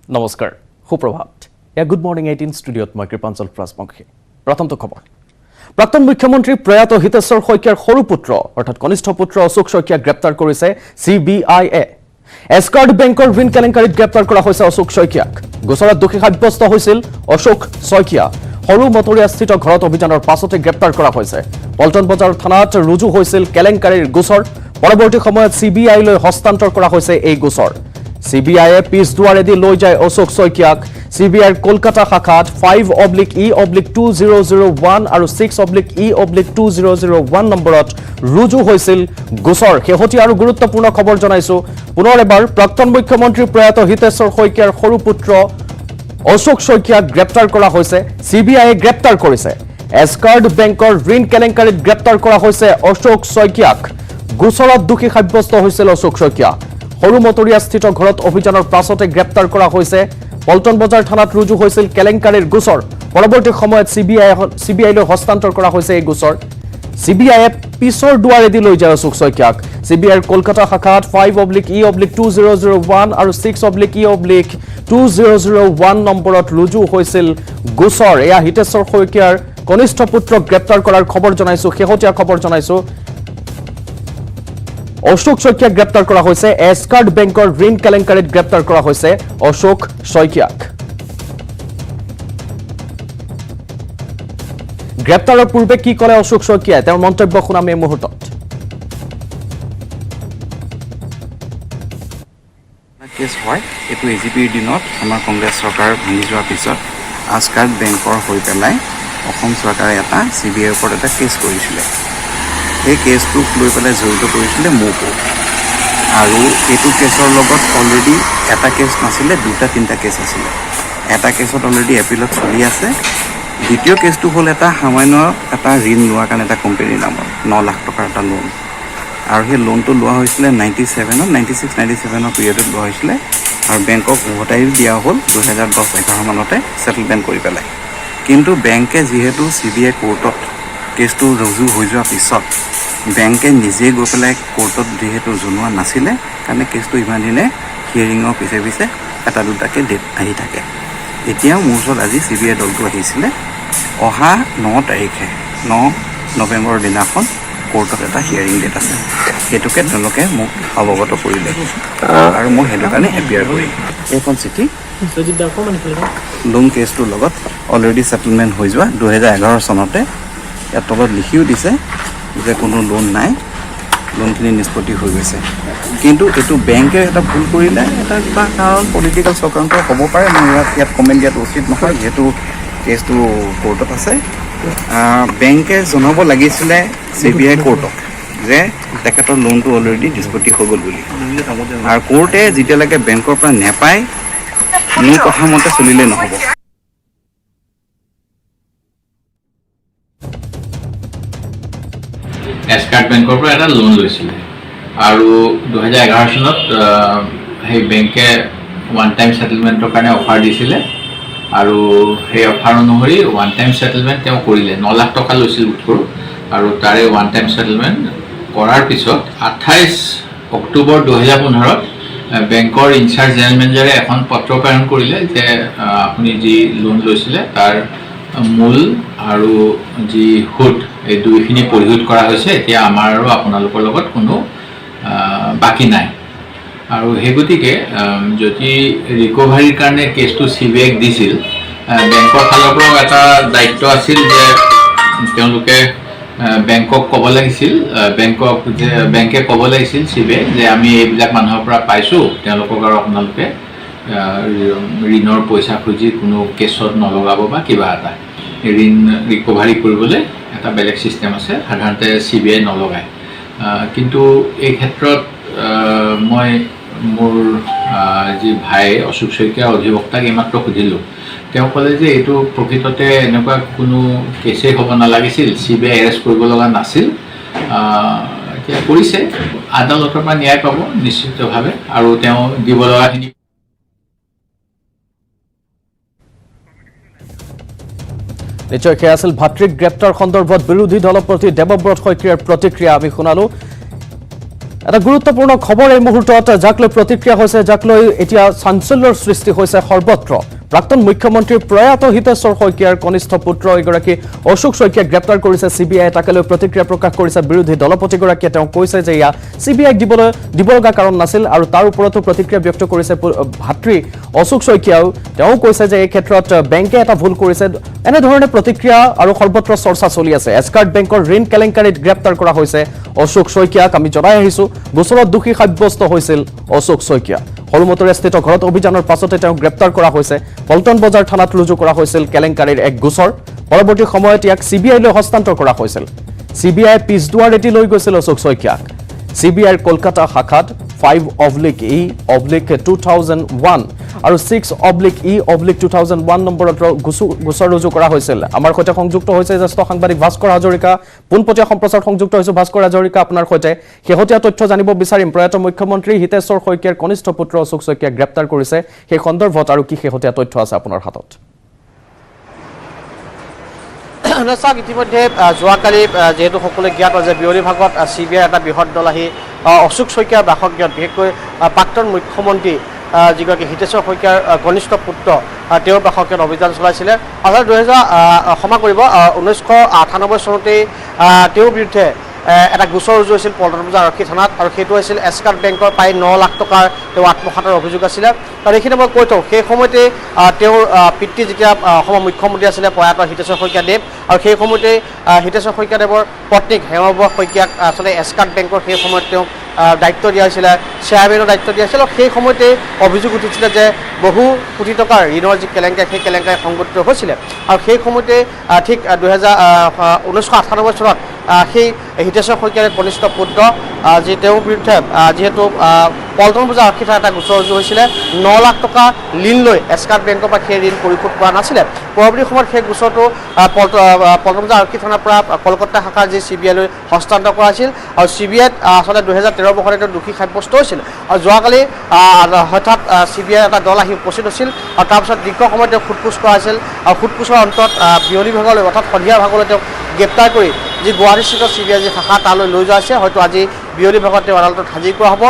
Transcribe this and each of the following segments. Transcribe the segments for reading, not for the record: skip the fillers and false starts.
নমস্কাৰ সুপ্ৰভাত a good morning 18 ষ্টুডিঅ'ত মই কৃপাঞ্চল প্ৰাজবংশী প্ৰথমটো খবৰ প্ৰাক্তন মুখ্যমন্ত্ৰী প্ৰয়াত হিতেশ্বৰ শইকীয়াৰ সৰু পুত্ৰ অৰ্থাৎ কনিষ্ঠ পুত্ৰ অশোক শইকীয়া গ্ৰেপ্তাৰ কৰিছে CBIয়ে এছকাৰ্ড বেংকৰ ঋণ কেলেংকাৰীত গ্ৰেপ্তাৰ কৰা হৈছে অশোক শইকীয়াক গোচৰত দোষী সাব্যস্ত হৈছিল অশোক শইকীয়া সৰু মটৰীয়াস্থিত ঘৰত অভিযানৰ পাছতে গ্ৰেপ্তাৰ কৰা হৈছে পল্টন বজাৰ থানাত ৰুজু হৈছিল কেলেংকাৰীৰ গোচৰ পৰৱৰ্তী সময়ত CBIলৈ হস্তান্তৰ কৰা হৈছে এই গোচৰ CBIয়ে পিছ দুৱাৰেদি লৈ যায় অশোক শইকীয়াক CBIৰ কলকাতা শাখাত 5/E/2001 আৰু 6/E/2001 নম্বৰত ৰুজু হৈছিল গোচৰ শেহতীয়া আৰু গুৰুত্বপূৰ্ণ খবৰ জনাইছো পুনৰ এবাৰ প্ৰাক্তন মুখ্যমন্ত্ৰী প্ৰয়াত হিতেশ্বৰ শইকীয়াৰ সৰু পুত্ৰ অশোক শইকীয়াক গ্ৰেপ্তাৰ কৰা হৈছে CBIয়ে গ্ৰেপ্তাৰ কৰিছে এছকাৰ্ড বেংকৰ ঋণ কেলেংকাৰীত গ্ৰেপ্তাৰ কৰা হৈছে অশোক শইকীয়াক গোচৰত দোষী সাব্যস্ত হৈছিল অশোক শইকীয়া সৰু মটৰীয়াস্থিত ঘৰত অভিযানৰ পাছতে গ্ৰেপ্তাৰ কৰা হৈছে পল্টন বজাৰ থানাত ৰুজু হৈছিল কেলেংকাৰীৰ গোচৰ পৰৱৰ্তী সময়ত CBIলৈ হস্তান্তৰ কৰা হৈছে এই গোচৰ CBIয়ে পিছৰ দুৱাৰেদি লৈ যায় অশোক শইকীয়াক CBIৰ কলকাতা শাখাত 5/E/2001 আৰু 6/E/2001 নম্বৰত ৰুজু হৈছিল গোচৰ এয়া হিতেশ্বৰ শইকীয়াৰ কনিষ্ঠ পুত্ৰক গ্ৰেপ্তাৰ কৰাৰ খবৰ জনাইছো শেহতীয়া খবৰ জনাইছো অশোক শইকীয়াক গ্ৰেপ্তাৰ কৰা হৈছে এছকাৰ্ড বেংকৰ ঋণ কেলেংকাৰীত গ্ৰেপ্তাৰ কৰা হৈছে অশোক শইকীয়াক গ্ৰেপ্তাৰৰ পূৰ্বে কি ক'লে অশোক শইকীয়াই তেওঁৰ মন্তব্য শুনাম এই মুহূৰ্তত কেছ হয় এইটো AGPৰ দিনত আমাৰ কংগ্ৰেছ চৰকাৰ ভাঙি যোৱাৰ পিছত এছকাৰ্ড বেংকৰ হৈ পেলাই অসম চৰকাৰে এটা CBIৰ ওপৰত এটা কেছ কৰিছিলে এই কেছটোক লৈ পেলাই জড়িত কৰিছিলে মোকো আৰু এইটো কেছৰ লগত অলৰেডি এটা কেছ নাছিলে দুটা তিনিটা কেছ আছিলে এটা কেছত অলৰেডি এপিলত চলি আছে দ্বিতীয় কেছটো হ'ল এটা সামান্য এটা ঋণ লোৱাৰ কাৰণে এটা কোম্পানীৰ নামত 9 লাখ টকাৰ এটা লোন আৰু সেই লোনটো লোৱা হৈছিলে 96-97 পিৰিয়ডত লোৱা হৈছিলে আৰু বেংকক উভতাই দিয়া হ'ল 2010-11 মানতে সেটেলমেণ্ট কৰি পেলাই কিন্তু বেংকে যিহেতু CBI কোৰ্টত কেছটো ৰুজু হৈ যোৱাৰ পিছত বেংকে নিজে গৈ পেলাই কোৰ্টত যিহেতু জনোৱা নাছিলে কাৰণে কেছটো ইমান দিনে হিয়াৰিঙৰ পিছে পিছে এটা দুটাকৈ ডেট আহি থাকে এতিয়া মোৰ ওচৰত আজি CBI দলটো আহিছিলে অহা 9 তাৰিখে 9 নৱেম্বৰৰ দিনাখন কোৰ্টত এটা হিয়াৰিং ডেট আছে সেইটোকে তেওঁলোকে মোক অৱগত কৰিলে আৰু মই সেইটো কাৰণে এপিয়াৰ কৰিম এইখন চিঠি লোন কেছটোৰ লগত অলৰেডি সেটেলমেণ্ট হৈ যোৱা 2011 চনতে ইয়াৰ তলত লিখিও দিছে যে কোনো লোন নাই লোনখিনি নিষ্পত্তি হৈ গৈছে কিন্তু এইটো বেংকে এটা ভুল কৰিলে এটা কিবা কাৰণ পলিটিকেল চক্ৰান্ত হ'ব পাৰে মই ইয়াত কমেণ্ট দিয়াটো উচিত নহয় যিহেতু কেছটো কোৰ্টত আছে বেংকে জনাব লাগিছিলে CBI কোৰ্টক যে তেখেতৰ লোনটো অলৰেডি নিষ্পত্তি হৈ গ'ল বুলি আৰু কোৰ্টে যেতিয়ালৈকে বেংকৰ পৰা নেপায় মোৰ কথা মতে চলিলে নহ'ব এছকাৰ্ড বেংকৰ পৰা এটা লোন লৈছিলে আৰু 2011 চনত সেই বেংকে ওৱান টাইম সেটেলমেণ্টৰ কাৰণে অফাৰ দিছিলে আৰু সেই অফাৰ অনুসৰি ওৱান টাইম সেটেলমেণ্ট তেওঁ কৰিলে 9 লাখ টকা লৈছিল উৎকৰ আৰু তাৰে ওৱান টাইম সেটেলমেণ্ট কৰাৰ পিছত 28 অক্টোবৰ 2015ত বেংকৰ ইনচাৰ্জ জেনেৰেল মেনেজাৰে এখন পত্ৰ প্ৰেৰণ কৰিলে যে আপুনি যি লোন লৈছিলে তাৰ মূল আৰু যি সুদ এই দুইখিনি পৰিশোধ কৰা হৈছে এতিয়া আমাৰ আৰু আপোনালোকৰ লগত কোনো বাকী নাই আৰু সেই গতিকে যদি ৰিকভাৰীৰ কাৰণে কেছটো CBIক দিছিল বেংকৰ ফালৰ পৰাও এটা দায়িত্ব আছিল যে তেওঁলোকে বেংকক ক'ব লাগিছিল বেংকে ক'ব লাগিছিল CBI যে আমি এইবিলাক মানুহৰ পৰা পাইছোঁ তেওঁলোকক আৰু আপোনালোকে ঋণৰ পইচা খুজি কোনো কেছত নলগাব বা কিবা এটা ঋণ ৰিকভাৰী কৰিবলৈ এটা বেলেগ চিষ্টেম আছে সাধাৰণতে CBI নলগায় কিন্তু এই ক্ষেত্ৰত মই মোৰ যি ভাই অশোক শইকীয়া অধিবক্তাক এইমাত্ৰ সুধিলোঁ তেওঁ ক'লে যে এইটো প্ৰকৃততে এনেকুৱা কোনো কেছেই হ'ব নালাগিছিল CBI এৰেষ্ট কৰিব লগা নাছিল এতিয়া কৰিছে আদালতৰ পৰা ন্যায় পাব নিশ্চিতভাৱে আৰু তেওঁ দিব লগাখিনি নিশ্চয় সেয়া আছিল ভাতৃক গ্ৰেপ্তাৰ সন্দৰ্ভত বিৰোধী দলৰ প্ৰতি দেৱব্ৰত শইকীয়াৰ প্ৰতিক্ৰিয়া আমি শুনালো এটা গুৰুত্বপূৰ্ণ খবৰ এই মুহূৰ্তত যাক লৈ প্ৰতিক্ৰিয়া হৈছে, যাক লৈ এতিয়া চাঞ্চল্যৰ সৃষ্টি হৈছে সৰ্বত্ৰ। প্ৰাক্তন মুখ্যমন্ত্ৰী প্ৰয়াত হিতেশ্বৰ শইকীয়াৰ কনিষ্ঠ পুত্ৰ এগৰাকী অশোক শইকীয়াক গ্ৰেপ্তাৰ কৰিছে চিবিআই। তাকে লৈ প্ৰতিক্ৰিয়া প্ৰকাশ কৰিছে বিৰোধী দলপতিগৰাকীয়ে। তেওঁ কৈছে যে ইয়া চিবিআইক দিব লগা কাৰণ নাছিল আৰু তাৰ ওপৰতো প্ৰতিক্ৰিয়া ব্যক্ত কৰিছে ভাতৃ অশোক শইকীয়াও। তেওঁ কৈছে যে এই ক্ষেত্ৰত বেংকে এটা ভুল কৰিছে। এনেধৰণে প্ৰতিক্ৰিয়া আৰু সৰ্বত্ৰ চৰ্চা চলি আছে। এছকাৰ্ট বেংকৰ ঋণ কেলেংকাৰীত গ্ৰেপ্তাৰ কৰা হৈছে অশোক শইকীয়াক। আমি জনাই আহিছো গোচৰত দোষী সাব্যস্ত হৈছিল অশোক শইকীয়া। হলমতৰে স্থিত ঘৰত অভিযানৰ পাছতে তেওঁক গ্ৰেপ্তাৰ কৰা হৈছে। পল্টন বজাৰ থানাত ৰুজু কৰা হৈছিল কেলেংকাৰীৰ এক গোচৰ। পৰৱৰ্তী সময়ত ইয়াক চিবিআইলৈ হস্তান্তৰ কৰা হৈছিল। চিবিআই পিছদুৱাৰেদি লৈ গৈছিল অশোক শইকীয়াক। চিবিআইৰ কলকাতা শাখাত 5/E/2001 আৰু 6/E/2001 নম্বৰত গোচৰ ৰুজু কৰা হৈছিল। আমাৰ সৈতে সংযুক্ত হৈছে জ্যেষ্ঠ সাংবাদিক ভাস্কৰ হাজৰিকা। পোনপটীয়া সম্প্ৰচাৰ সংযুক্ত হৈছো ভাস্কৰ হাজৰিকা আপোনাৰ সৈতে। শেহতীয়া তথ্য জানিব বিচাৰিম। প্ৰয়াত মুখ্যমন্ত্ৰী হিতেশ্বৰ শইকীয়াৰ কনিষ্ঠ পুত্ৰ অশোক শইকীয়াক গ্ৰেপ্তাৰ কৰিছে, সেই সন্দৰ্ভত আৰু কি শেহতীয়া তথ্য আছে আপোনাৰ হাতত? চাওক, ইতিমধ্যে যোৱাকালি যিহেতু সকলোৱে জ্ঞাত যে বিয়লি ভাগত চিবিআইৰ এটা বৃহৎ দল আহি অশোক শইকীয়াৰ বাসগৃহত, বিশেষকৈ প্ৰাক্তন মুখ্যমন্ত্ৰী যিগৰাকী হিতেশ্বৰ শইকীয়াৰ কনিষ্ঠ পুত্ৰ তেওঁৰ বাসগৃহত অভিযান চলাইছিলে। আচলতে 1998 চনতেই তেওঁৰ বিৰুদ্ধে এটা গোচৰ ৰুজু হৈছিল পল্টন বজাৰ আৰক্ষী থানাত, আৰু সেইটো হৈছিল এছকাৰ্ট বেংকৰ প্ৰায় 9 লাখ টকাৰ তেওঁ আত্মসাতৰ অভিযোগ আছিলে। আৰু এইখিনি মই কৈ থওঁ, সেই সময়তে তেওঁৰ পিতৃ যেতিয়া অসমৰ মুখ্যমন্ত্ৰী আছিলে প্ৰয়াত হিতেশ্বৰ শইকীয়াদেৱ, আৰু সেই সময়তে হিতেশ্বৰ শইকীয়াদেৱৰ পত্নীক হেমব্ৰহ শইকীয়াক আচলতে এছকাৰ্ট বেংকৰ সেই সময়ত তেওঁক দায়িত্ব দিয়া হৈছিলে, চেয়াৰমেনৰ দায়িত্ব দিয়া হৈছিল। আৰু সেই সময়তে অভিযোগ উঠিছিলে যে বহু কোটি টকাৰ ঋণৰ যি কেলেংকাৰী, সেই কেলেংকাৰী সংঘটিত হৈছিলে। আৰু সেই সময়তে ঠিক 1998 চনত সেই হিতেশ্বৰ শইকীয়াৰ কনিষ্ঠ পুত্ৰ যি তেওঁৰ বিৰুদ্ধে যিহেতু পল্টন বজাৰ আৰক্ষী থানাত এটা গোচৰ ৰুজু হৈছিলে। 9 লাখ টকা ঋণ লৈ এছকাৰ্ট বেংকৰ পৰা সেই ঋণ পৰিশোধ কৰা নাছিলে। পৰৱৰ্তী সময়ত সেই গোচৰটো পল্টন বজাৰ আৰক্ষী থানাৰ পৰা কলকাতা শাখাৰ যি চিবিআইলৈ হস্তান্তৰ কৰা হৈছিল, আৰু চিবিআইত আচলতে 2013 বৰ্ষত তেওঁ দোষী সাব্যস্ত হৈছিল। আৰু যোৱাকালি হঠাৎ চিবিআইৰ এটা দল আহি উপস্থিত হৈছিল, আৰু তাৰপিছত দীৰ্ঘ সময়ত তেওঁক সোধপোছ কৰা হৈছিল। আৰু সোধপোছৰ অন্তত বিয়লি ভাগলৈ অৰ্থাৎ সন্ধিয়া ভাগলৈ তেওঁক গ্ৰেপ্তাৰ কৰি যি গুৱাহাটীস্থিত চিবিআই যি শাখা তালৈ লৈ যোৱা হৈছে। হয়তো আজি বিয়লি ভাগত তেওঁ আদালতত হাজিৰ কৰা হ'ব।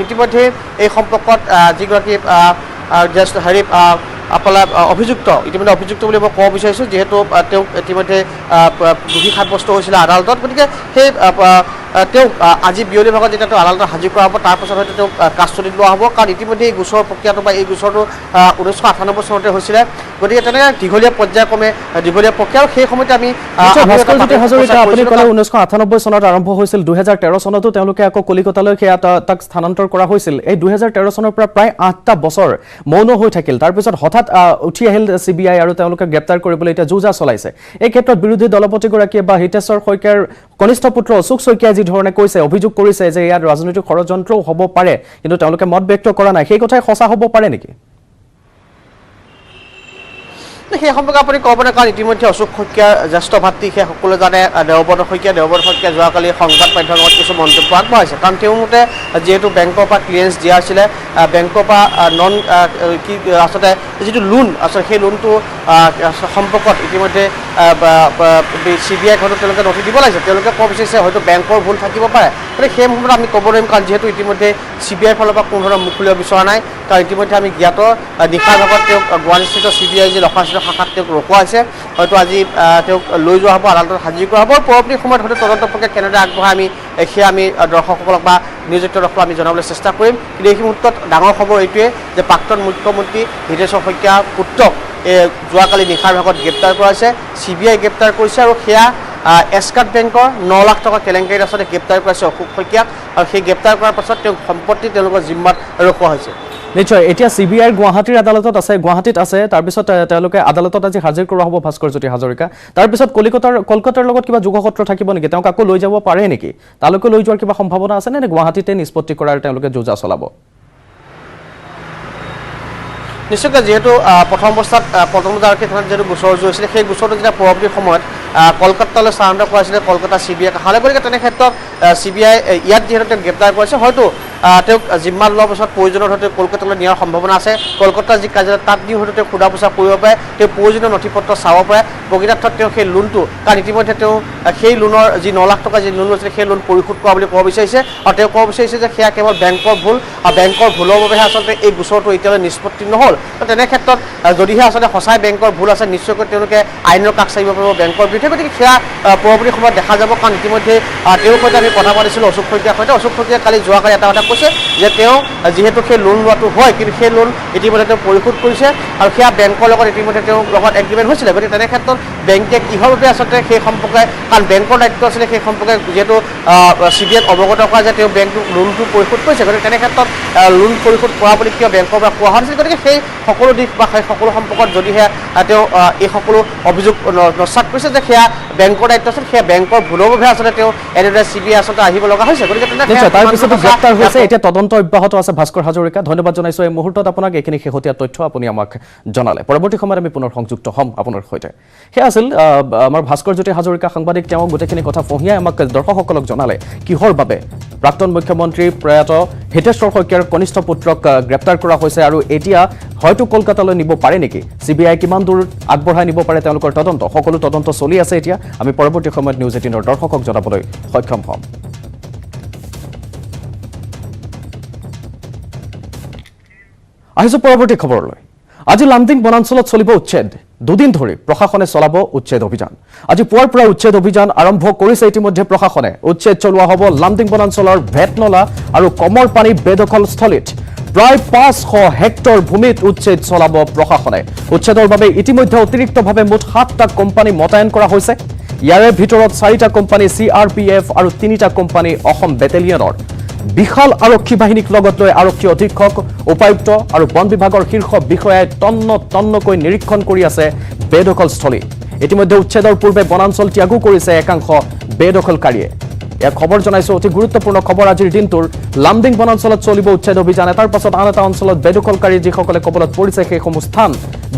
ইতিমধ্যে এই সম্পৰ্কত যিগৰাকী আপোনাৰ অভিযুক্ত, ইতিমধ্যে অভিযুক্ত বুলি মই ক'ব বিচাৰিছোঁ, যিহেতু তেওঁক ইতিমধ্যে দোষী সাব্যস্ত হৈছিলে আদালতত। গতিকে সেই তেওঁক আজি বিয়লি ভাগত যেতিয়া তেওঁ আদালতত হাজিৰ কৰা হ'ব, তাৰপাছত হয়তো তেওঁক কাষ্টডিত লোৱা হ'ব। কাৰণ ইতিমধ্যে এই গোচৰৰ প্ৰক্ৰিয়াটো বা এই গোচৰটো 1998 চনতে হৈছিলে। গতিকে তেনেকৈ দীঘলীয়া পৰ্যায়ক্ৰমে দীঘলীয়া প্ৰক্ৰিয়া, আৰু সেই সময়তে আমি আপুনি ক'লে 1998 চনত আৰম্ভ হৈছিল, 2013 চনতো তেওঁলোকে আকৌ কলিকতালৈ সেয়া তাক স্থানান্তৰ কৰা হৈছিল। এই 2013 চনৰ পৰা প্ৰায় 8টা বছৰ মৌন হৈ থাকিল। তাৰপিছত হঠাৎ উঠি আহিল চিবিআই আৰু তেওঁলোকে গ্ৰেপ্তাৰ কৰিবলৈ এতিয়া যুঁজা চলাইছে। এই ক্ষেত্ৰত বিৰোধী দলপতিগৰাকীয়ে বা হিতেশ্বৰ শইকীয়াৰ কনিষ্ঠ পুত্ৰ অশোক শইকীয়াই যি ধৰণে কৈছে, অভিযোগ কৰিছে যে ইয়াত ৰাজনৈতিক ষড়যন্ত্ৰও হ'ব পাৰে, কিন্তু তেওঁলোকে মত ব্যক্ত কৰা নাই। সেই কথাই সঁচা হ'ব পাৰে নেকি? সেই সম্পৰ্কে আপুনি ক'ব পাৰে, কাৰণ ইতিমধ্যে অশোক শইকীয়াৰ জ্যেষ্ঠ ভাতৃ সেই সকলোৱে জানে দেৱব্ৰত শইকীয়া যোৱাকালি সংবাদ মাধ্যমৰ লগত কিছু মন্তব্য আগবঢ়াইছে। কাৰণ তেওঁৰ মতে যিহেতু বেংকৰ পৰা ক্লিয়াৰেঞ্চ দিয়া হৈছিলে, বেংকৰ পৰা আচলতে যিটো লোন আচলতে সেই লোনটো সম্পৰ্কত ইতিমধ্যে চিবিআইক হয়তো তেওঁলোকে নথি দিব লাগিছে। তেওঁলোকে ক'ব বিচাৰিছে হয়তো বেংকৰ ভুল থাকিব পাৰে। গতিকে সেই মুহূৰ্তত আমি ক'ব নোৱাৰিম, কাৰণ যিহেতু ইতিমধ্যে চিবিআইৰ ফালৰ পৰা কোনো ধৰণৰ মুখ খুলিব বিচৰা নাই। কাৰণ ইতিমধ্যে আমি জ্ঞাত নিশাৰ ভাগত তেওঁক গুৱাহাটীস্থিত চিবিআই যি লখৰাস্থিত শাখাত তেওঁক ৰখোৱা হৈছে। হয়তো আজি তেওঁক লৈ যোৱা হ'ব, আদালতত হাজিৰ কৰা হ'ব। পৰৱৰ্তী সময়ত হয়তো তদন্ত প্ৰক্ৰিয়া কেনেদৰে আগবঢ়াই আমি দৰ্শকসকলক বা নিউজ দৰ্শকক আমি জনাবলৈ চেষ্টা কৰিম। কিন্তু এই মুহূৰ্তত ডাঙৰ খবৰ এইটোৱে যে প্ৰাক্তন মুখ্যমন্ত্ৰী হিতেশ্বৰ শইকীয়াৰ পুত্ৰক যোৱাকালি নিশাৰ ভাগত গ্ৰেপ্তাৰ কৰা হৈছে, চিবিআই গ্ৰেপ্তাৰ কৰিছে। আৰু সেয়া এছকাৰ্ট বেংকৰ 9 লাখ টকা কেলেংকাৰীত আচলতে গ্ৰেপ্তাৰ কৰাইছে অশোক শইকীয়াক। আৰু সেই গ্ৰেপ্তাৰ কৰাৰ পাছত তেওঁক সম্পত্তি তেওঁলোকৰ জিম্মাত ৰখোৱা হৈছে। নিশ্চয়, এতিয়া চিবিআইৰ গুৱাহাটীৰ আদালতত আছে, গুৱাহাটীত আছে। তাৰপিছত তেওঁলোকে আদালতত আজি হাজিৰ কৰা হ'ব ভাস্কৰ জ্যোতি হাজৰিকা। তাৰপিছত কলকাতাৰ লগত কিবা যোগসূত্ৰ থাকিব নেকি? তেওঁক আকৌ লৈ যাব পাৰে নেকি? তালৈকে লৈ যোৱাৰ কিবা সম্ভাৱনা আছে নে গুৱাহাটীতে নিষ্পত্তি কৰাৰ তেওঁলোকে যোজা চলাব? নিশ্চয়কৈ, যিহেতু প্ৰথম অৱস্থাত পল্টন বজাৰ আৰক্ষী থানাত যিহেতু গোচৰ ৰুজু হৈছিলে, সেই গোচৰটো যেতিয়া পৰৱৰ্তী সময়ত কলকাতালৈ স্থানান্তৰ কৰা হৈছিলে কলকাতা চিবিআই কাষলৈ। গতিকে তেনে ক্ষেত্ৰত চিবিআই ইয়াত যিহেতু তেওঁক গ্ৰেপ্তাৰ কৰিছে, হয়তো তেওঁক জিম্মা লোৱাৰ পিছত প্ৰয়োজনৰ হয়তো কলকাতালৈ নিয়াৰ সম্ভাৱনা আছে কলকাতাৰ যি কাৰ্যালয় তাত নি হয়তো তেওঁ সোধা পোছা কৰিব পাৰে তেওঁ প্ৰয়োজনীয় নথিপত্ৰ চাব পাৰে প্ৰকৃতাৰ্থত তেওঁ সেই লোনটো কাৰণ ইতিমধ্যে তেওঁ সেই লোনৰ যি 9 লাখ টকা যি লোন লৈছিলে সেই লোন পৰিশোধ কৰা বুলি ক'ব বিচাৰিছে আৰু তেওঁ ক'ব বিচাৰিছে যে সেয়া কেৱল বেংকৰ ভুল আৰু বেংকৰ ভুলৰ বাবেহে আচলতে এই গোচৰটো এতিয়ালৈ নিষ্পত্তি নহ'ল তেনে ক্ষেত্ৰত যদিহে আচলতে সঁচাই বেংকৰ ভুল আছে নিশ্চয়কৈ তেওঁলোকে আইনৰ কাষ চাৰিব পাৰিব বেংকৰ বিৰুদ্ধে গতিকে সেয়া পৰৱৰ্তী সময়ত দেখা যাব কাৰণ ইতিমধ্যে তেওঁৰ সৈতে আমি কথা পাতিছিলোঁ অশোক শইকীয়াৰ সৈতে অশোক শইকীয়াই কালি যোৱাকালি এটা কথা কৈছে যে তেওঁ যিহেতু সেই লোন লোৱাটো হয় কিন্তু সেই লোন ইতিমধ্যে তেওঁ পৰিশোধ কৰিছে আৰু সেয়া বেংকৰ লগত ইতিমধ্যে তেওঁৰ লগত এগ্ৰিমেণ্ট হৈছিলে গতিকে তেনে ক্ষেত্ৰত বেংকে কিহৰ বাবে আচলতে সেই সম্পৰ্কে কাৰণ বেংকৰ দায়িত্ব আছিলে সেই সম্পৰ্কে যিহেতু CBIক অৱগত কৰা যে তেওঁ বেংকটো লোনটো পৰিশোধ কৰিছে গতিকে তেনে ক্ষেত্ৰত লোন পৰিশোধ কৰা বুলি কিয় বেংকৰ পৰা কোৱা হোৱা নাছিল গতিকে সেই সকলো দিশ বা সেই সকলো সম্পৰ্কত যদিহে তেওঁ এই সকলো অভিযোগ নস্যাৎ কৰিছে যে সেয়া বেংকৰ দায়িত্ব আছিল সেয়া বেংকৰ ভুলৰ বাবে আচলতে তেওঁ এনেদৰে CBI আচলতে আহিব লগা হৈছে গতিকে তাৰ পিছতো গ্ৰেপ্তাৰ হৈছে এতিয়া তদন্ত অব্যাহত আছে ভাস্কৰ হাজৰিকা ধন্যবাদ জনাইছো এই মুহূৰ্তত আপোনাক এইখিনি শেহতীয়া তথ্য আপুনি আমাক জনালে পৰৱৰ্তী সময়ত আমি পুনৰ সংযুক্ত হ'ম আপোনাৰ সৈতে সেয়া আছিল আমাৰ ভাস্কৰ জ্যোতি হাজৰিকা সাংবাদিক তেওঁ গোটেইখিনি কথা ফহিয়াই আমাক দৰ্শকসকলক জনালে কিহৰ বাবে প্ৰাক্তন মুখ্যমন্ত্ৰী প্ৰয়াত হিতেশ্বৰ শইকীয়াৰ কনিষ্ঠ পুত্ৰক গ্ৰেপ্তাৰ কৰা হৈছে আৰু এতিয়া হয়তো কলকাতালৈ নিব পাৰে নেকি CBI কিমান দূৰ আগবঢ়াই নিব পাৰে তেওঁলোকৰ তদন্ত সকলো তদন্ত চলি আছে এতিয়া আমি পৰৱৰ্তী সময়ত নিউজ 18ৰ দৰ্শকক জনাবলৈ সক্ষম হ'ম আহিছো পৰৱৰ্তী খবৰলৈ আজি লামডিং বনাঞ্চলত চলিব উচ্ছেদ দুদিন ধৰি প্ৰশাসনে চলাব উচ্ছেদ অভিযান আজি পুৱাৰ পৰা উচ্ছেদ অভিযান আৰম্ভ কৰিছে ইতিমধ্যে প্ৰশাসনে উচ্ছেদ চলোৱা হ'ব লামডিং বনাঞ্চলৰ ভেটনলা আৰু কমৰ পানী বেদখল স্থলীত প্ৰায় 500 হেক্টৰ ভূমিত উচ্ছেদ চলাব প্ৰশাসনে উচ্ছেদৰ বাবে ইতিমধ্যে অতিৰিক্তভাৱে মুঠ 7টা কোম্পানী মতায়ন কৰা হৈছে ইয়াৰে ভিতৰত 4টা কোম্পানী CRPF আৰু 3টা কোম্পানী অসম বেটেলিয়নৰ বিশাল আৰক্ষী বাহিনীক লগত লৈ আৰক্ষী অধীক্ষক উপায়ুক্ত আৰু বন বিভাগৰ শীৰ্ষ বিষয়াই তন্নকৈ নিৰীক্ষণ কৰি আছে বেদখলস্থলী ইতিমধ্যে উচ্ছেদৰ পূৰ্বে বনাঞ্চল ত্যাগো কৰিছে একাংশ বেদখলকাৰীয়ে এক খবৰ জনাইছো অতি গুৰুত্বপূৰ্ণ খবৰ আজিৰ দিনটোৰ লামডিং বনাঞ্চলত চলিব উচ্ছেদ অভিযান এটাৰ পাছত আন এটা অঞ্চলত বেদখলকাৰী যিসকলে কবলত পৰিছে সেইসমূহ স্থান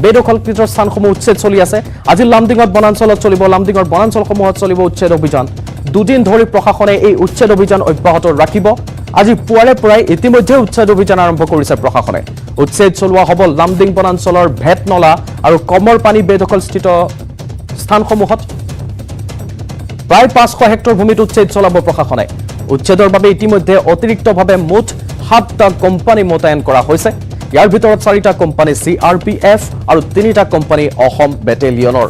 বেদখলকৃত স্থানসমূহ উচ্ছেদ চলি আছে আজি লামডিঙত বনাঞ্চলত চলিব লামডিঙৰ বনাঞ্চলসমূহত চলিব উচ্ছেদ অভিযান দুদিন ধৰি প্ৰশাসনে এই উচ্ছেদ অভিযান অব্যাহত ৰাখিব আজি পুৱাৰে পৰাই ইতিমধ্যে উচ্ছেদ অভিযান আৰম্ভ কৰিছে প্ৰশাসনে উচ্ছেদ চলোৱা হ'ব লামডিং বনাঞ্চলৰ ভেটনলা আৰু কমৰ পানী বেদখলস্থিত স্থানসমূহত প্ৰায় 500 হেক্টৰ ভূমিত উচ্ছেদ চলাব প্ৰশাসনে উচ্ছেদৰ বাবে ইতিমধ্যে অতিৰিক্তভাৱে মুঠ 7টা কোম্পানী মোতায়েন কৰা হৈছে ইয়াৰ ভিতৰত 4টা কোম্পানী CRPF আৰু 3টা কোম্পানী অসম বেটেলিয়নৰ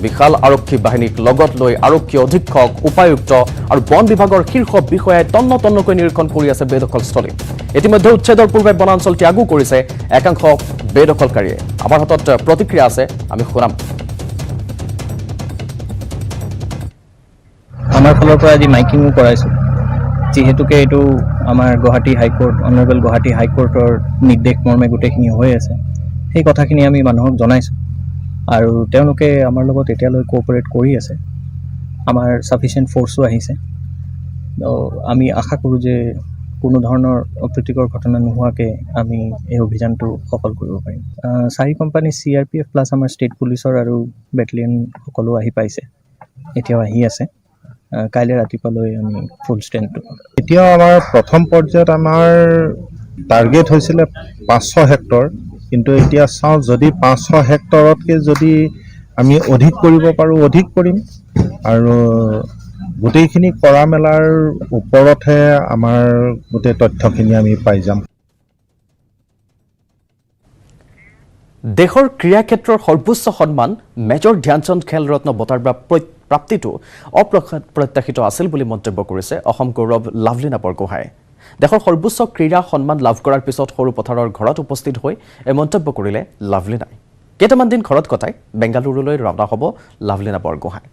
বিশাল আৰক্ষী বাহিনীক লগত লৈ আৰক্ষী অধীক্ষক উপায়ুক্ত আৰু বন বিভাগৰ শীৰ্ষ বিষয়াই তন্নকৈ নিৰীক্ষণ কৰি আছে বেদখলস্থলী ইতিমধ্যে উচ্ছেদৰ পূৰ্বে বনাঞ্চল ত্যাগো কৰিছে একাংশ বেদখলকাৰীয়ে আমাৰ হাতত প্ৰতিক্ৰিয়া আছে আমি শুনাম আমাৰ ফালৰ পৰা আজি মাইকিঙো কৰাইছোঁ যিহেতুকে এইটো আমাৰ গুৱাহাটী হাইকোৰ্ট অনাৰেবল গুৱাহাটী হাইকোৰ্টৰ নিৰ্দেশ মৰ্মে গোটেইখিনি হৈ আছে সেই কথাখিনি আমি মানুহক জনাইছোঁ আৰু তেওঁলোকে আমাৰ লগত এতিয়ালৈ কোঅপাৰেট কৰি আছে আমাৰ সাফিচিয়েণ্ট ফ'ৰ্চো আহিছে আমি আশা কৰোঁ যে কোনো ধৰণৰ অপ্ৰীতিকৰ ঘটনা নোহোৱাকৈ আমি এই অভিযানটো সফল কৰিব পাৰিম 4 কোম্পানী CRPF প্লাছ আমাৰ ষ্টেট পুলিচৰ আৰু বেটেলিয়ন সকলো আহি পাইছে এতিয়াও আহি আছে কাইলৈ ৰাতিপুৱালৈ আমি ফুল ষ্ট্ৰেংথটো এতিয়া আমাৰ প্ৰথম পৰ্যায়ত আমাৰ টাৰ্গেট হৈছিলে 500 হেক্টৰ কিন্তু এতিয়া চাওঁ যদি 500 হেক্টৰতকৈ যদি আমি অধিক কৰিব পাৰোঁ অধিক কৰিম আৰু গোটেইখিনি কৰা মেলাৰ ওপৰতহে আমাৰ গোটেই তথ্যখিনি আমি পাই যাম দেশৰ ক্ৰীড়া ক্ষেত্ৰৰ সৰ্বোচ্চ সন্মান মেজৰ ধ্যানচন্দ খেল ৰত্ন বঁটাৰ প্ৰাপ্তিটো অপ্ৰত্যাশিত আছিল বুলি মন্তব্য কৰিছে অসম গৌৰৱ লাভলীনা বৰগোহাঁই দেশৰ সৰ্বোচ্চ ক্ৰীড়া সন্মান লাভ কৰাৰ পিছত সৰু পথাৰৰ ঘৰত উপস্থিত হৈ এই মন্তব্য কৰিলে লাভলীনাই কেইটামান দিন ঘৰত কটাই বেংগালুৰুলৈ ৰাওনা হ'ব লাভলীনা বৰগোহাঁই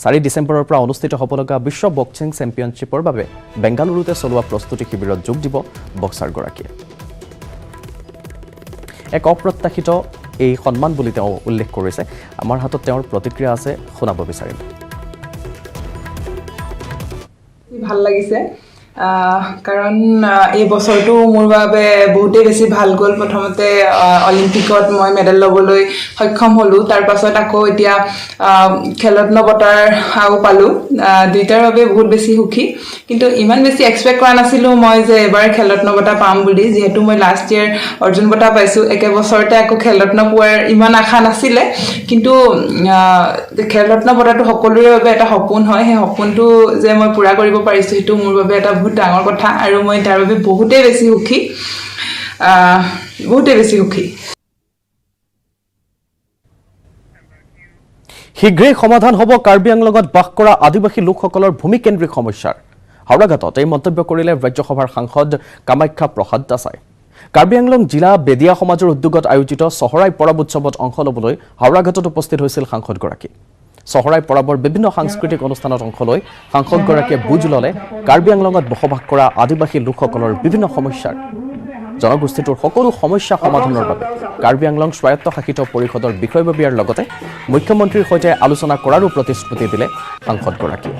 4 ডিচেম্বৰৰ পৰা অনুষ্ঠিত হ'ব লগা বিশ্ব বক্সিং চেম্পিয়নশ্বিপৰ বাবে বেংগালুৰুতে চলোৱা প্ৰস্তুতি শিবিৰত যোগ দিব বক্সাৰগৰাকীয়ে এক অপ্ৰত্যাশিত এই সন্মান বুলি তেওঁ উল্লেখ কৰিছে আমাৰ হাতত তেওঁৰ প্ৰতিক্ৰিয়া আছে শুনাব বিচাৰিম ভাল লাগিছে কাৰণ এই বছৰটো মোৰ বাবে বহুতেই বেছি ভাল গ'ল। প্ৰথমতে অলিম্পিকত মই মেডেল ল'বলৈ সক্ষম হ'লোঁ, তাৰ পাছত আকৌ এতিয়া খেলৰত্ন বঁটাও পালোঁ। দুইটাৰ বাবে বহুত বেছি সুখী, কিন্তু ইমান বেছি এক্সপেক্ট কৰা নাছিলোঁ মই যে এবাৰ খেলৰত্ন বঁটা পাম বুলি, যিহেতু মই লাষ্ট ইয়েৰ অৰ্জুন বঁটা পাইছোঁ। একে বছৰতে আকৌ খেলৰত্ন পোৱাৰ ইমান আশা নাছিলে, কিন্তু খেলৰত্ন বঁটাটো সকলোৰে বাবে এটা সপোন হয়। সেই সপোনটো যে মই পূৰা কৰিব পাৰিছোঁ সেইটো মোৰ বাবে এটা বহুত ডাঙৰ কথা, আৰু মই তাৰ বাবে বহুতেই বেছি সুখী, বহুতেই বেছি সুখী। শীঘ্ৰেই সমাধান হ'ব কাৰ্বি আংলঙত বাস কৰা আদিবাসী লোকসকলৰ ভূমিকেন্দ্ৰিক সমস্যাৰ। হাওড়াঘাটত এই মন্তব্য কৰিলে ৰাজ্যসভাৰ সাংসদ কামাখ্যা প্ৰসাদ দাসাই। কাৰ্বি আংলং জিলা বেদিয়া সমাজৰ উদ্যোগত আয়োজিত চহৰাই পৰৱ উৎসৱত অংশ ল'বলৈ হাওড়াঘাটত উপস্থিত হৈছিল সাংসদগৰাকী। চহৰাই পৰৱৰ বিভিন্ন সাংস্কৃতিক অনুষ্ঠানত অংশ লৈ সাংসদগৰাকীয়ে বুজ ল'লে কাৰ্বি আংলঙত বসবাস কৰা আদিবাসী লোকসকলৰ বিভিন্ন সমস্যাৰ। জনগোষ্ঠীটোৰ সকলো সমস্যা সমাধানৰ বাবে কাৰ্বি আংলং স্বায়ত্তশাসিত পৰিষদৰ বিষয়ববীয়াৰ লগতে মুখ্যমন্ত্ৰীৰ সৈতে আলোচনা কৰাৰো প্ৰতিশ্ৰুতি দিলে সাংসদগৰাকীয়ে।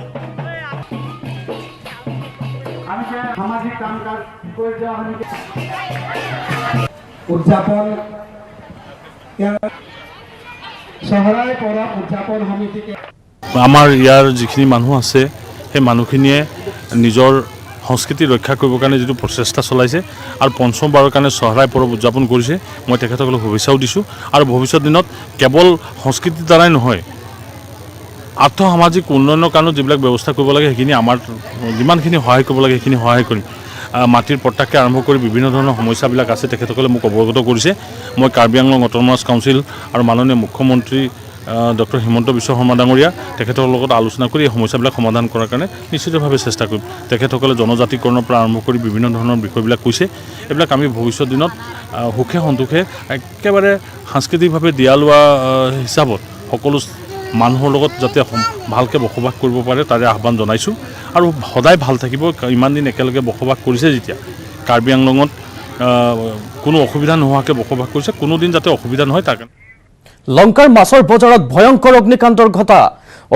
আমাৰ ইয়াৰ যিখিনি মানুহ আছে সেই মানুহখিনিয়ে নিজৰ সংস্কৃতি ৰক্ষা কৰিবৰ কাৰণে যিটো প্ৰচেষ্টা চলাইছে আৰু পঞ্চমবাৰৰ কাৰণে চহৰাই পৰৱ উদযাপন কৰিছে, মই তেখেতসকলক শুভেচ্ছাও দিছোঁ। আৰু ভৱিষ্যত দিনত কেৱল সংস্কৃতিৰ দ্বাৰাই নহয়, আৰ্থসামাজিক উন্নয়নৰ কাৰণেও যিবিলাক ব্যৱস্থা কৰিব লাগে সেইখিনি আমাৰ যিমানখিনি সহায় কৰিব লাগে সেইখিনি সহায় কৰিম। মাটিৰ পট্টাকে আৰম্ভ কৰি বিভিন্ন ধৰণৰ সমস্যাবিলাক আছে, তেখেতসকলে মোক অৱগত কৰিছে। মই কাৰ্বি আংলং অট'নমাছ কাউন্সিল আৰু মাননীয় মুখ্যমন্ত্ৰী ডক্টৰ হিমন্ত বিশ্ব শৰ্মা ডাঙৰীয়া তেখেতৰ লগত আলোচনা কৰি এই সমস্যাবিলাক সমাধান কৰাৰ কাৰণে নিশ্চিতভাৱে চেষ্টা কৰিম। তেখেতসকলে জনজাতিকৰণৰ পৰা আৰম্ভ কৰি বিভিন্ন ধৰণৰ বিষয়বিলাক কৈছে। এইবিলাক আমি ভৱিষ্যত দিনত সুখে সন্তোষে একেবাৰে সাংস্কৃতিকভাৱে দিয়া লোৱা হিচাপত সকলো মানুহৰ লগত যাতে ভালকৈ বসবাস কৰিব পাৰে তাৰে আহ্বান জনাইছোঁ। আৰু সদায় ভাল থাকিব, ইমান দিন একেলগে বসবাস কৰিছে যেতিয়া কাৰ্বি আংলঙত কোনো অসুবিধা নোহোৱাকৈ বসবাস কৰিছে, কোনোদিন যাতে অসুবিধা নহয় তাৰ কাৰণে। লংকাৰ মাছৰ বজাৰত ভয়ংকৰ অগ্নিকাণ্ডৰ ঘটা।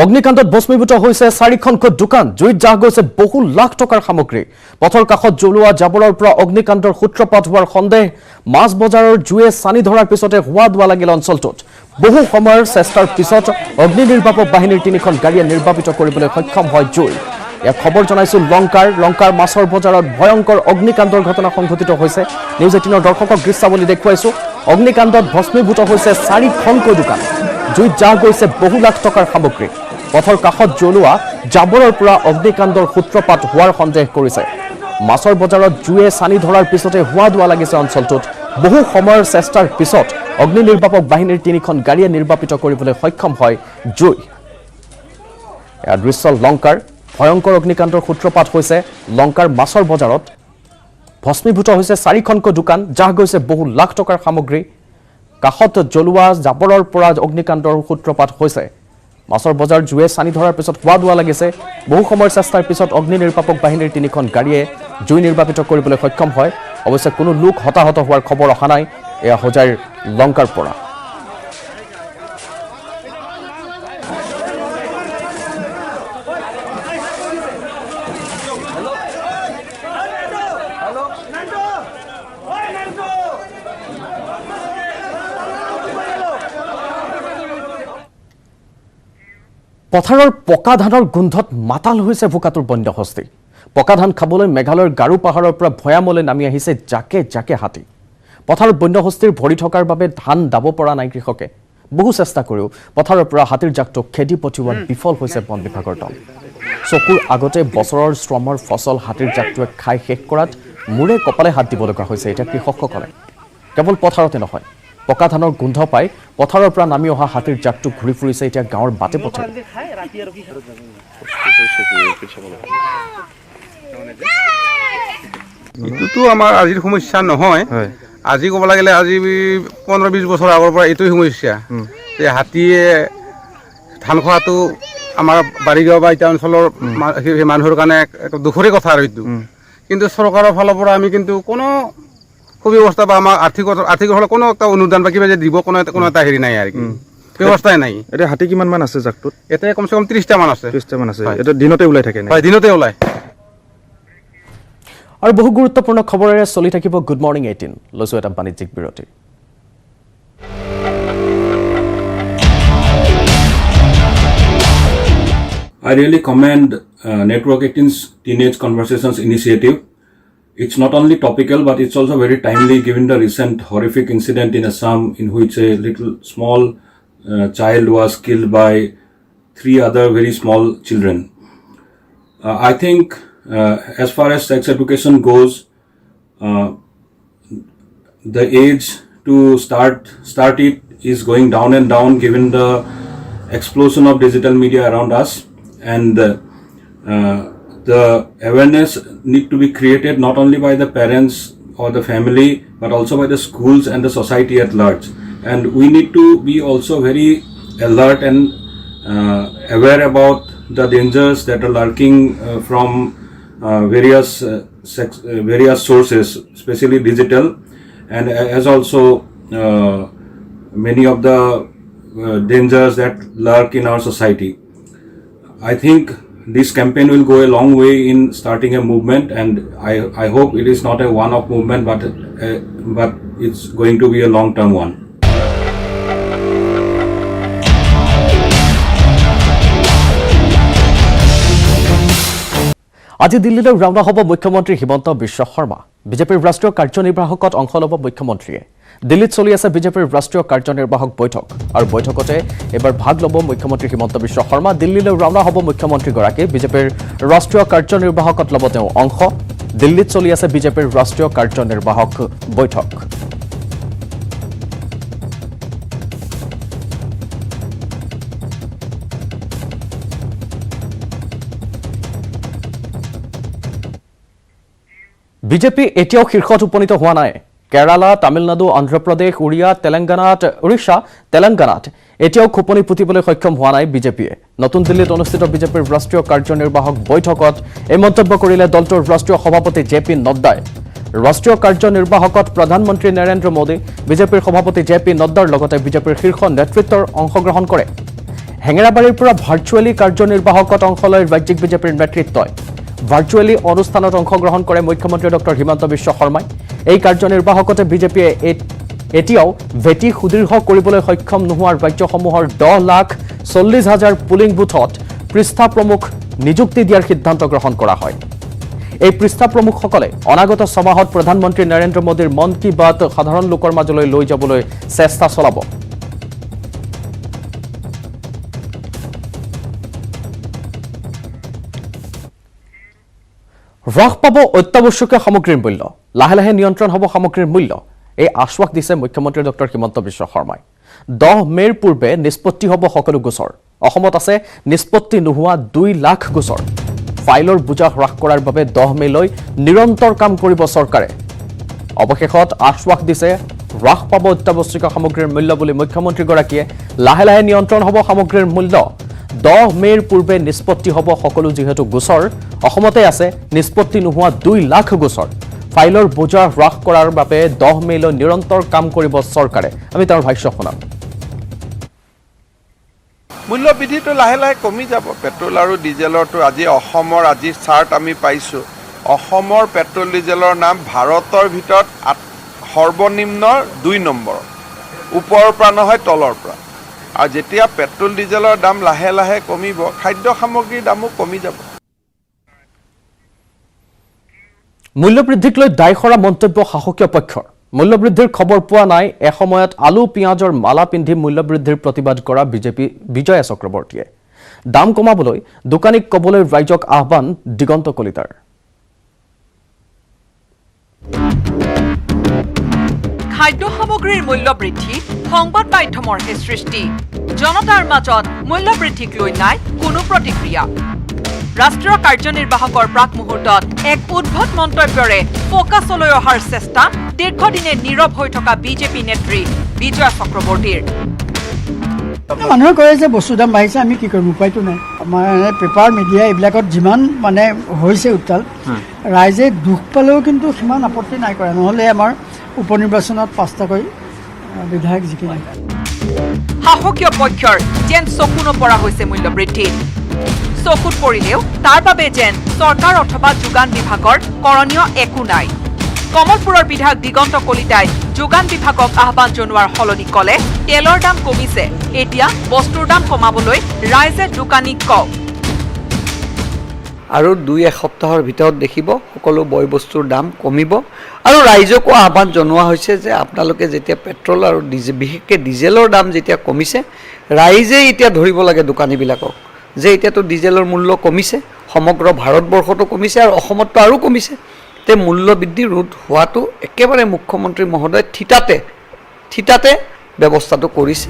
অগ্নিকাণ্ডত ভস্মীভূত হৈছে 4খনকৈ দোকান। জুইত জাহ গৈছে বহু লাখ টকাৰ সামগ্ৰী। পথৰ কাষত জ্বলোৱা জাবৰৰ পৰা অগ্নিকাণ্ডৰ সূত্ৰপাত হোৱাৰ সন্দেহ। মাছ বজাৰৰ জুয়ে চানি ধৰাৰ পিছতে হোৱা দোৱা লাগিল অঞ্চলটোত। বহু সময়ৰ চেষ্টাৰ পিছত অগ্নি নিৰ্বাপক বাহিনীৰ 3খন গাড়ীয়ে নিৰ্বাপিত কৰিবলৈ সক্ষম হয় জুই। ইয়াক খবৰ জনাইছিল লংকাৰ মাছৰ বজাৰত ভয়ংকৰ অগ্নিকাণ্ডৰ ঘটনা সংঘটিত হৈছে। নিউজ 18ৰ দৰ্শকক দৃশ্যাৱলী দেখুৱাইছো। অগ্নিকাণ্ডত ভস্মীভূত হৈছে 4খনকৈ দোকান। জুইত জাহ গৈছে বহু লাখ টকাৰ সামগ্ৰী। পথৰ কাষত জ্বলোৱা জাবৰৰ পৰা অগ্নিকাণ্ডৰ সূত্ৰপাত হোৱাৰ সন্দেহ কৰিছে। মাছৰ বজাৰত জুয়ে চানি ধৰাৰ পিছতে হোৱা দোৱা লাগিছে অঞ্চলটোত। বহু সময়ৰ চেষ্টাৰ পিছত অগ্নি নিৰ্বাপক বাহিনীৰ 3খন গাড়ীয়ে নিৰ্বাপিত কৰিবলৈ সক্ষম হয় জুই। এয়া দৃশ্য লংকাৰ। ভয়ংকৰ অগ্নিকাণ্ডৰ সূত্ৰপাত হৈছে লংকাৰ মাছৰ বজাৰত। ভস্মীভূত হৈছে 4খনকৈ দোকান। জাহ গৈছে বহু লাখ টকাৰ সামগ্ৰী। কাষত জ্বলোৱা জাবৰৰ পৰা অগ্নিকাণ্ডৰ সূত্ৰপাত হৈছে। মাছৰ বজাৰ জুয়ে চানি ধৰাৰ পিছত হোৱা দোৱা লাগিছে। বহু সময়ৰ চেষ্টাৰ পিছত অগ্নি নিৰ্বাপক বাহিনীৰ 3খন গাড়ীয়ে জুই নিৰ্বাপিত কৰিবলৈ সক্ষম হয়। অৱশ্যে কোনো লোক হতাহত হোৱাৰ খবৰ অহা নাই। এয়া হোজাইৰ লংকাৰ পৰা। পথাৰৰ পকা ধানৰ গোন্ধত মাতাল হৈছে ভোকাতুৰ বন্যহস্তী। পকা ধান খাবলৈ মেঘালয়ৰ গাৰো পাহাৰৰ পৰা ভৈয়ামলৈ নামি আহিছে জাকে জাকে হাতী। পথাৰত বন্যহস্তীৰ ভৰি থকাৰ বাবে ধান দাব পৰা নাই কৃষকে। বহু চেষ্টা কৰিও পথাৰৰ পৰা হাতীৰ জাকটো খেদি পঠিওৱাত বিফল হৈছে বন বিভাগৰ দল। চকুৰ আগতে বছৰৰ শ্ৰমৰ ফচল হাতীৰ জাকটোৱে খাই শেষ কৰাত মূৰে কপালে হাত দিব লগা হৈছে এতিয়া কৃষকসকলে। কেৱল পথাৰতে নহয়, পকা ধানৰ গোন্ধ পাই পথাৰৰ পৰা নামি অহা হাতীৰ জাকটো ঘূৰি ফুৰিছে এতিয়া গাঁৱৰ বাটে পথে। এইটোতো আমাৰ আজিৰ সমস্যা নহয়। আজি ক'ব লাগিলে আজি 15-20 বছৰ আগৰ পৰা এইটোৱে সমস্যা যে হাতীয়ে ধান খোৱাটো আমাৰ বাৰীগাঁও বা এতিয়া অঞ্চলৰ মানুহৰ কাৰণে দুখৰে কথা আৰু এইটো। কিন্তু চৰকাৰৰ ফালৰ পৰা আমি কিন্তু কোনো সুব্যৱস্থা বা আমাৰ আৰ্থিক ফালে কোনো এটা অনুদান বা কিবা যে দিব কোনো এটা হেৰি নাই আৰু ব্যৱস্থাই নাই। এতিয়া হাতী কিমান মান আছে জাকটোত? এতিয়া কমচে কম 30টা মান আছে। 30টা মান আছে। এটা দিনতে ওলাই থাকে? হয়, দিনতে ওলাই। আৰু বহু গুৰুত্বপূৰ্ণ খবৰেৰে চলি থাকিব গুড মৰ্নিং 18 লৈছো এটা বাণিজ্যিক বিৰতি I really commend Network 18's Teenage Conversations initiative. It's not only topical, but it's also very timely given the recent horrific incident in Assam in which a little small child was killed by 3 other very small children. I think as far as sex education goes, the age to start it is going down and down given the explosion of digital media around us. And the awareness need to be created not only by the parents or the family, but also by the schools and the society at large. And we need to be also very alert and aware about the dangers that are lurking from various sources, especially digital, and as also many of the dangers that lurk in our society. I think this campaign will go a long way in starting a movement, and I hope it is not a one-off movement, but it's going to be a long-term one. আজি দিল্লীলৈ ৰাওনা হ'ব মুখ্যমন্ত্ৰী হিমন্ত বিশ্ব শৰ্মা বিজেপিৰ ৰাষ্ট্ৰীয় কাৰ্যনিৰ্বাহকত অংশ ল'ব মুখ্যমন্ত্ৰীয়ে দিল্লীত চলি আছে বিজেপিৰ ৰাষ্ট্ৰীয় কাৰ্যনিৰ্বাহক বৈঠক আৰু বৈঠকতে এবাৰ ভাগ ল'ব মুখ্যমন্ত্ৰী হিমন্ত বিশ্ব শৰ্মা দিল্লীলৈ ৰাওনা হ'ব মুখ্যমন্ত্ৰীগৰাকী বিজেপিৰ ৰাষ্ট্ৰীয় কাৰ্যনিৰ্বাহকত ল'ব তেওঁ অংশ দিল্লীত চলি আছে বিজেপিৰ ৰাষ্ট্ৰীয় কাৰ্যনিৰ্বাহক বৈঠক বিজেপি এতিয়াও শীৰ্ষত উপনীত হোৱা নাই কেৰালা তামিলনাডু অন্ধ্ৰপ্ৰদেশ উৰিষ্যা তেলেংগানাত এতিয়াও খোপনি পুতিবলৈ সক্ষম হোৱা নাই বিজেপিয়ে নতুন দিল্লীত অনুষ্ঠিত বিজেপিৰ ৰাষ্ট্ৰীয় কাৰ্যনিৰ্বাহক বৈঠকত এই মন্তব্য কৰিলে দলটোৰ ৰাষ্ট্ৰীয় সভাপতি জেপি নড্ডাই ৰাষ্ট্ৰীয় কাৰ্যনিৰ্বাহকত প্ৰধানমন্ত্ৰী নৰেন্দ্ৰ মোদী বিজেপিৰ সভাপতি জেপি নড্ডাৰ লগতে বিজেপিৰ শীৰ্ষ নেতৃত্বৰ অংশগ্ৰহণ কৰে হেঙেৰাবাৰীৰ পৰা ভাৰ্চুৱেলি কাৰ্যনিৰ্বাহকত অংশ লয় ৰাজ্যিক বিজেপিৰ নেতৃত্বই ভাৰ্চুৱেলি অনুষ্ঠানত অংশগ্ৰহণ কৰে মুখ্যমন্ত্ৰী ডক্টৰ হিমন্ত বিশ্ব শৰ্মাই এই কাৰ্যনিৰ্বাহকতে বিজেপিয়ে এতিয়াও ভেটি সুদৃঢ় কৰিবলৈ সক্ষম নোহোৱাৰ ৰাজ্যসমূহৰ 10,40,000 পুলিং বুথত পৃষ্ঠা প্ৰমুখ নিযুক্তি দিয়াৰ সিদ্ধান্ত গ্ৰহণ কৰা হয় এই পৃষ্ঠা প্ৰমুখসকলে অনাগত সমাহত প্ৰধানমন্ত্ৰী নৰেন্দ্ৰ মোদীৰ মন কি বাত সাধাৰণ লোকৰ মাজলৈ লৈ যাবলৈ চেষ্টা চলাব হ্ৰাস পাব অত্যাৱশ্যকীয় সামগ্ৰীৰ মূল্য লাহে লাহে নিয়ন্ত্ৰণ হ'ব সামগ্ৰীৰ মূল্য এই আশ্বাস দিছে মুখ্যমন্ত্ৰী ডক্টৰ হিমন্ত বিশ্ব শৰ্মাই 10 মেৰ পূৰ্বে নিষ্পত্তি হ'ব সকলো গোচৰ অসমত আছে নিষ্পত্তি নোহোৱা 2 লাখ গোচৰ ফাইলৰ বুজা হ্ৰাস কৰাৰ বাবে 10 মেলৈ নিৰন্তৰ কাম কৰিব চৰকাৰে অৱশেষত আশ্বাস দিছে হ্ৰাস পাব অত্যাৱশ্যকীয় সামগ্ৰীৰ মূল্য বুলি মুখ্যমন্ত্ৰীগৰাকীয়ে লাহে লাহে নিয়ন্ত্ৰণ হ'ব সামগ্ৰীৰ মূল্য 10 মেৰ পূৰ্বে নিষ্পত্তি হ'ব সকলো যেহেতু গোচৰ অসমতে আছে নিষ্পত্তি নোহোৱা 2 লাখ গোচৰ ফাইলৰ বুজা হ্ৰাস কৰাৰ বাবে 10 মেলৈ নিৰন্তৰ কাম কৰিব চৰকাৰে আমি তাৰ ভাষ্য শুনাম মূল্য বৃদ্ধিটো লাহে লাহে কমি যাব পেট্ৰল আৰু ডিজেলৰটো আজি অসমৰ আজি চাৰ্ট আমি পাইছোঁ অসমৰ পেট্ৰল ডিজেলৰ নাম ভাৰতৰ ভিতৰত সৰ্বনিম্ন 2 নম্বৰ ওপৰৰ পৰা নহয় তলৰ পৰা আৰু যেতিয়া পেট্ৰল ডিজেলৰ দাম লাহে লাহে কমিব খাদ্য সামগ্ৰীৰ দামো কমি যাব মূল্যবৃদ্ধিক লৈ দায়খৰা মন্তব্য শাসকীয় পক্ষৰ মূল্যবৃদ্ধিৰ খবৰ পোৱা নাই এসময়ত আলু পিঁয়াজৰ মালা পিন্ধি মূল্যবৃদ্ধিৰ প্ৰতিবাদ কৰা বিজেপি বিজয় চক্ৰৱৰ্তীয়ে দাম কমাবলৈ দোকানীক কবলৈ ৰাইজক আহ্বান দিগন্ত কলিতাৰ খাদ্য সামগ্ৰীৰ মূল্য বৃদ্ধি সংবাদ মাধ্যমৰ হে সৃষ্টি জনতাৰ মাজত মূল্য বৃদ্ধিক লৈ নাই কোনো প্ৰতিক্ৰিয়া ৰাষ্ট্ৰীয় কাৰ্যনিৰ্বাহকৰ প্ৰাক মুহূৰ্তত এক উদ্ভট মন্তব্যৰে ফোকাছলৈ অহাৰ চেষ্টা দীৰ্ঘদিনে নীৰৱ হৈ থকা বিজেপি নেত্ৰী বিজয় চক্ৰৱৰ্তীৰ মানুহে কয় যে বস্তু দাম বাঢ়িছে আমি কি কৰিম উপায়টো নাই আমাৰ পেপাৰ মিডিয়া এইবিলাকত যিমান মানে হৈছে উত্তাল ৰাইজে দুখ পালেও কিন্তু সিমান আপত্তি নাই কৰা নহ'লে আমাৰ উপ নিৰ্বাচনত 5টাকৈ বিধায়ক জিকিলে শাসকীয় পক্ষৰ যেন চকু নপৰা হৈছে মূল্য বৃদ্ধি চকুত পৰিলেও তাৰ বাবে যেন চৰকাৰ অথবা যোগান বিভাগৰ কৰণীয় একো নাই। কমলপুৰৰ বিধায়ক দিগন্ত কলিতাই যোগান বিভাগক আহ্বান জনোৱাৰ সলনি ক'লে তেলৰ দাম কমিছে, এতিয়া বস্তুৰ দাম কমাবলৈ ৰাইজে দোকানীক কওক। আৰু 2-1 সপ্তাহৰ ভিতৰত দেখিব সকলো বয় বস্তুৰ দাম কমিব। আৰু ৰাইজকো আহ্বান জনোৱা হৈছে যে আপোনালোকে যেতিয়া পেট্ৰল আৰু বিশেষকৈ ডিজেলৰ দাম যেতিয়া কমিছে, ৰাইজে এতিয়া ধৰিব লাগে দোকানীবিলাকক যে এতিয়াতো ডিজেলৰ মূল্য কমিছে, সমগ্ৰ ভাৰতবৰ্ষতো কমিছে আৰু অসমততো আৰু কমিছে। তে মূল্য বৃদ্ধি ৰোধ হোৱাটো একেবাৰে মুখ্যমন্ত্ৰী মহোদয় থিতাতে ব্যৱস্থাটো কৰিছে।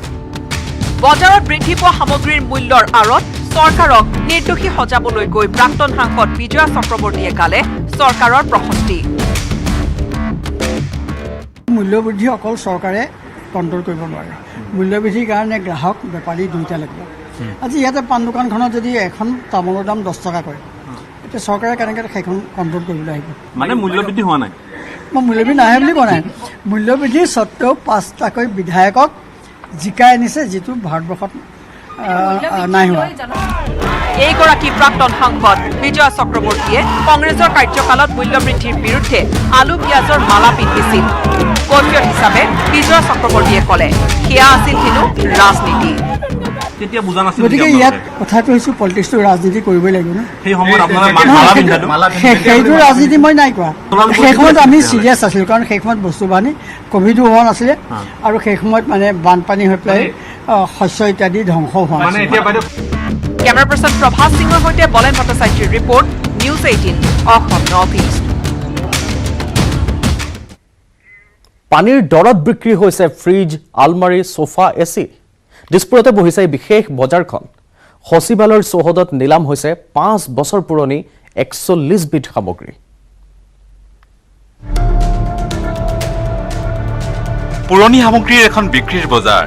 বজাৰত বৃদ্ধি পোৱা সামগ্ৰীৰ মূল্যৰ আঁৰত চৰকাৰক নিৰ্দোষী সজাবলৈ গৈ প্ৰাক্তন সাংসদ বিজয়া চক্ৰৱৰ্তীয়ে গালে চৰকাৰৰ প্ৰশস্তি। মূল্যবৃদ্ধি অকল চৰকাৰে কণ্ট্ৰল কৰিব নোৱাৰে। মূল্যবৃদ্ধিৰ কাৰণে গ্ৰাহক বেপাৰী দুয়োটা লাগিব। আজি ইয়াতে পাণ দোকানখনত যদি এখন তামোলৰ দাম 10 টকা কৰে, এতিয়া চৰকাৰে কেনেকৈ সেইখন কণ্ট্ৰল কৰিবলৈ আহিব? মানে মূল্যবৃদ্ধি হোৱা নাই, মই মূল্যবৃদ্ধি নাহে বুলি কোৱা নাই। মূল্যবৃদ্ধি স্বত্তেও 5টাকৈ বিধায়কক জিকাই আনিছে, যিটো ভাৰতবৰ্ষত নাই হোৱা। এইগৰাকী প্ৰাক্তন সাংসদ বিজয়া চক্ৰৱৰ্তীয়ে কংগ্ৰেছৰ কাৰ্যকালত মূল্যবৃদ্ধিৰ বিৰুদ্ধে আলু পিঁয়াজৰ মালা পিন্ধিছিল। কৈফিয়ত হিচাপে বিজয়া চক্ৰৱৰ্তীয়ে ক'লে সেয়া আছিল হেনো ৰাজনীতি। গতিকে ইয়াত কথাটো হৈছে পলিটিক্সটো ৰাজনীতি কৰিবই লাগিব ন। সেইটো ৰাজনীতি মই নাই কোৱা। সেই সময়ত আমি চিৰিয়াছ আছিলোঁ, কাৰণ সেই সময়ত বস্তু বাহানি ক'ভিডো হোৱা নাছিলে আৰু সেই সময়ত মানে বানপানী হৈ পেলাই শস্য ইত্যাদি ধ্বংস হোৱা নাছিল। কেমেৰা পাৰ্চন প্ৰভাস সিঙৰ সৈতে বলেন ভট্টাচাৰ্যৰ report, news 18 Assam north east. পানীৰ দৰত বিক্ৰী হৈছে ফ্ৰিজ, আলমাৰী, সোফা, এচি। দিছপুৰতে বহিছে এই বিশেষ বজাৰখন। সচিবালয়ৰ চৌহদত নিলাম হৈছে 5 বছৰ পুৰণি 41 বিধ সামগ্ৰী। পুৰণি সামগ্ৰীৰ এখন বিক্ৰীৰ বজাৰ।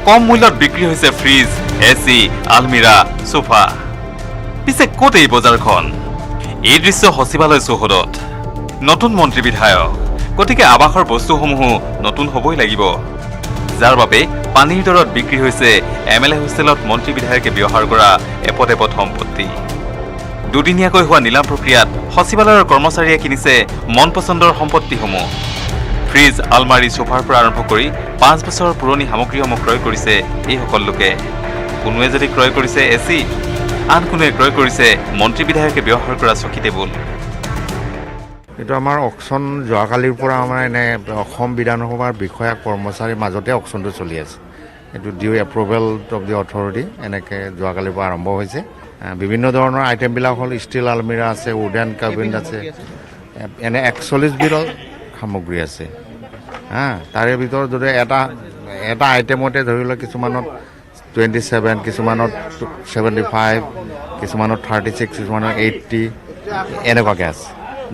কম মূল্যত বিক্ৰী হৈছে ফ্ৰিজ, এচি, আলমিৰা, সোফা। পিছে ক'ত এই বজাৰখন? এই দৃশ্য সচিবালয় চৌহদত। নতুন মন্ত্ৰী বিধায়ক, গতিকে আৱাসৰ বস্তুসমূহো নতুন হ'বই লাগিব, যাৰ বাবে পানীৰ দৰত বিক্ৰী হৈছে MLA হোষ্টেলত মন্ত্ৰী বিধায়কে ব্যৱহাৰ কৰা এপদ সম্পত্তি। দুদিনীয়াকৈ হোৱা নিলাম প্ৰক্ৰিয়াত সচিবালয়ৰ কৰ্মচাৰীয়ে কিনিছে মন পচন্দৰ সম্পত্তিসমূহ। ফ্ৰিজ, আলমাৰী, সোফাৰ পৰা আৰম্ভ কৰি 5 বছৰ পুৰণি সামগ্ৰীসমূহ ক্ৰয় কৰিছে এইসকল লোকে। কোনোৱে যদি ক্ৰয় কৰিছে এচি, আন কোনোৱে ক্ৰয় কৰিছে মন্ত্ৰী বিধায়কে ব্যৱহাৰ কৰা চকী টেবুল। এইটো আমাৰ অকশ্যন যোৱাকালিৰ পৰা আমাৰ এনে অসম বিধানসভাৰ বিষয়া কৰ্মচাৰীৰ মাজতে অকশ্যনটো চলি আছে। এইটো ডিউ এপ্ৰুভেল অফ দি অথৰিটি এনেকৈ যোৱাকালিৰ পৰা আৰম্ভ হৈছে। বিভিন্ন ধৰণৰ আইটেমবিলাক হ'ল ষ্টীল আলমিৰা আছে, উডেন কেবিন আছে, এনে 41 বিধৰ সামগ্ৰী আছে। তাৰে ভিতৰত যদি এটা আইটেমতে ধৰি লওক কিছুমানত 27, কিছুমানত 75, কিছুমানত 36, কিছুমানত 80 এনেকুৱাকৈ আছে।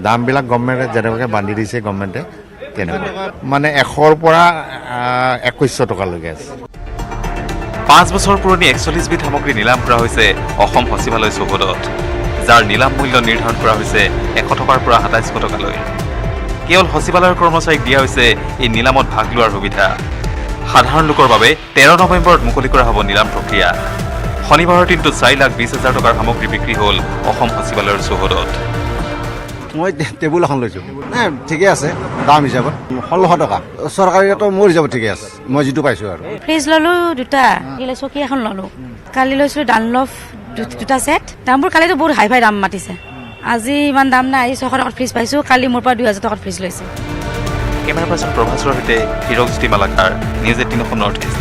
দামবিলাক গভৰ্ণমেণ্টে যেনেকুৱাকৈ বান্ধি দিছে গভৰ্ণমেণ্টে তেনেকুৱা, মানে 100ৰ পৰা 2100 টকালৈকে আছে। 5 বছৰ পুৰণি 41 বিধ সামগ্ৰী নিলাম কৰা হৈছে অসম সচিবালয় চৌহদত, যাৰ নিলাম মূল্য নিৰ্ধাৰণ কৰা হৈছে 100 টকাৰ পৰা 2700 টকালৈ। কেৱল সচিবালয়ৰ কৰ্মচাৰীক দিয়া হৈছে এই নিলামত ভাগ লোৱাৰ সুবিধা। সাধাৰণ লোকৰ বাবে 13 নৱেম্বৰত মুকলি কৰা হ'ব নিলাম প্ৰক্ৰিয়া। শনিবাৰৰ দিনটোত 4,20,000 টকাৰ সামগ্ৰী বিক্ৰী হ'ল অসম সচিবালয়ৰ চৌহদত। মই টেবুল এখন লৈছোঁ, ঠিকে আছে দাম হিচাপত 1600 টকা। চৰকাৰীটো মোৰ হিচাপত ঠিকে আছে, মই যিটো পাইছোঁ আৰু। ফ্ৰিজ ল'লোঁ 2টা, চকী এখন ল'লোঁ। কালি লৈছিলোঁ ডানলফ 2টা ছেট। দামবোৰ কালিতো বহুত হাই দাম মাতিছে। আজি ইমান দাম নাই, 600 টকাত ফ্ৰিজ পাইছোঁ, কালি মোৰ পৰা 2000 টকাত ফ্ৰিজ লৈছে। কেমেৰা পাৰ্চন প্ৰভাসৰ সৈতে Hirakjyoti Malakar, news 18 Assam north east.